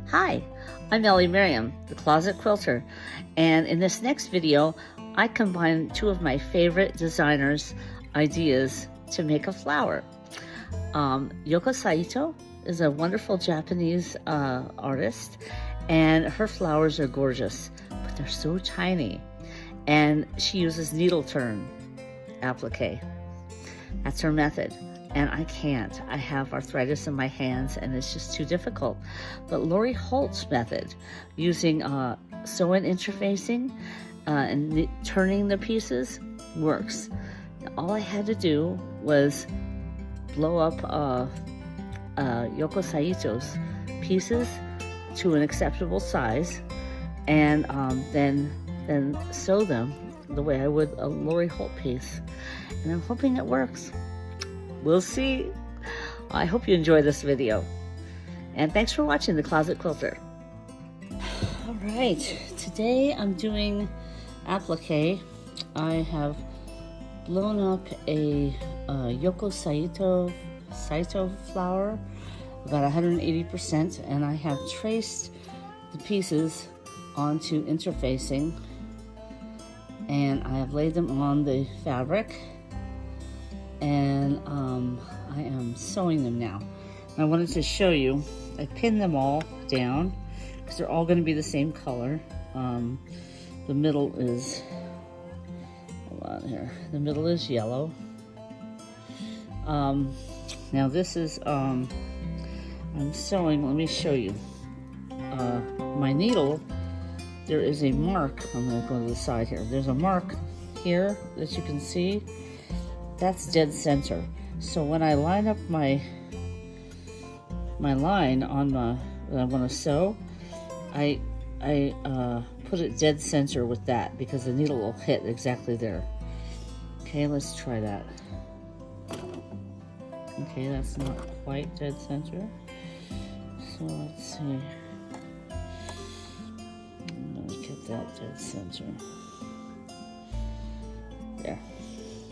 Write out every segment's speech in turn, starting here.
Hi, I'm Ellie Miriam, the Closet Quilter, and in this next video, I combine two of my favorite designers' ideas to make a flower. Yoko Saito is a wonderful Japanese artist, and her flowers are gorgeous, but they're so tiny, and she uses needle turn applique. That's her method. And I can't. I have arthritis in my hands and it's just too difficult. But HOLT'S method, using sew-in interfacing and turning the pieces, works. All I had to do was blow up Yoko Saito's pieces to an acceptable size, and then sew them the way I would a HOLT piece. And I'm hoping it works. We'll see. I hope you enjoy this video. And thanks for watching The Closet Quilter. All right, today I'm doing applique. I have blown up a Yoko Saito flower, about 180%, and I have traced the pieces onto interfacing, and I have laid them on the fabric, and I am sewing them now. I wanted to show you, I pinned them all down because they're all going to be the same color. The middle is, hold on here, the middle is yellow. Now this is, I'm sewing, let me show you. My needle, there is a mark, I'm going to go to the side here. There's a mark here that you can see. That's dead center. So when I line up my line on that I want to sew, I put it dead center with that because the needle will hit exactly there. Okay, let's try that. Okay, that's not quite dead center. So let's see. I'm gonna get that dead center. There.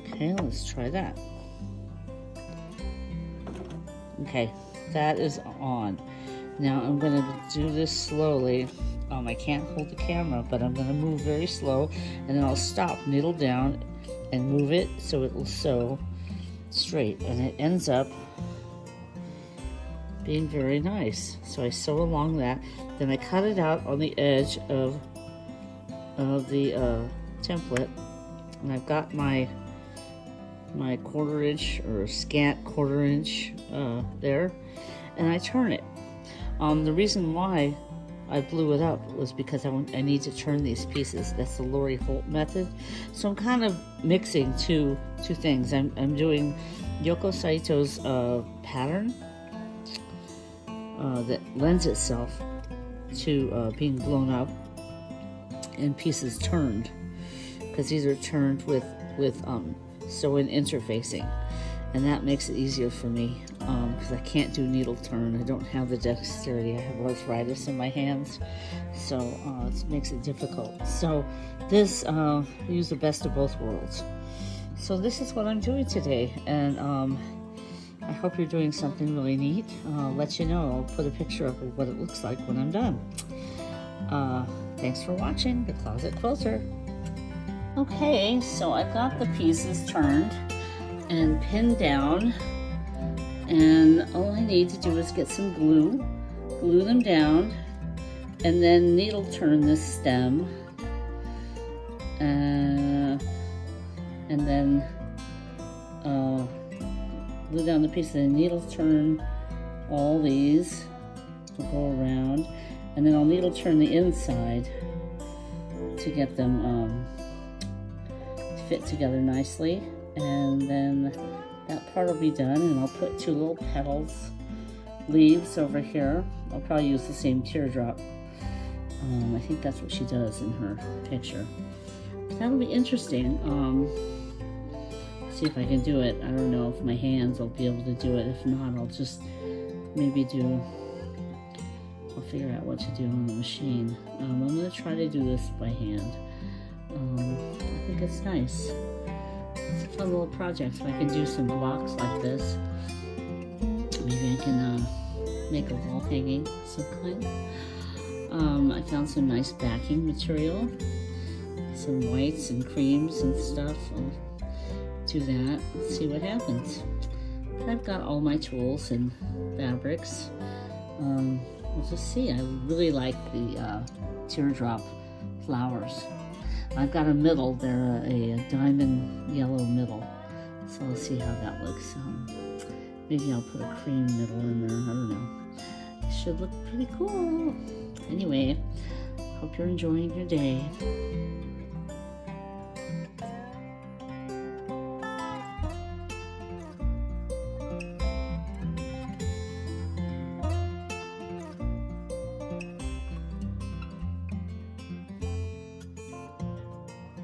Okay, let's try that. Okay, that is on. Now I'm going to do this slowly. I can't hold the camera, but I'm going to move very slow, and then I'll stop, needle down, and move it so it will sew straight, and it ends up being very nice. So I sew along that, then I cut it out on the edge of the template, and I've got my 1/4 inch or scant 1/4 inch there, and I turn it. The reason why I blew it up was because I need to turn these pieces. That's the HOLT method. So I'm kind of mixing two things. I'm doing Yoko Saito's pattern that lends itself to being blown up and pieces turned, because these are turned with sew-in interfacing, and that makes it easier for me because I can't do needle turn. I don't have the dexterity. I have arthritis in my hands, so it makes it difficult. So this use the best of both worlds. So this is what I'm doing today, and I hope you're doing something really neat. I'll let you know. I'll put a picture up of what it looks like when I'm done. Thanks for watching The Closet Quilter. Okay, so I've got the pieces turned and pinned down, and all I need to do is get some glue them down, and then needle turn this stem, and then glue down the piece, and then needle turn all these to go around, and then I'll needle turn the inside to get them fit together nicely, and then that part will be done, and I'll put 2 little petals, leaves over here. I'll probably use the same teardrop. I think that's what she does in her picture. But that'll be interesting. See if I can do it. I don't know if my hands will be able to do it. If not, I'll just maybe I'll figure out what to do on the machine. I'm going to try to do this by hand. I think it's nice. It's a fun little project. So I can do some blocks like this. Maybe I can make a wall hanging of some kind. I found some nice backing material, some whites and creams and stuff. I'll do that, see what happens. I've got all my tools and fabrics. We'll just see. I really like the teardrop flowers. I've got a middle. They're a diamond yellow middle. So we'll see how that looks. Maybe I'll put a cream middle in there. I don't know. It should look pretty cool. Anyway, hope you're enjoying your day.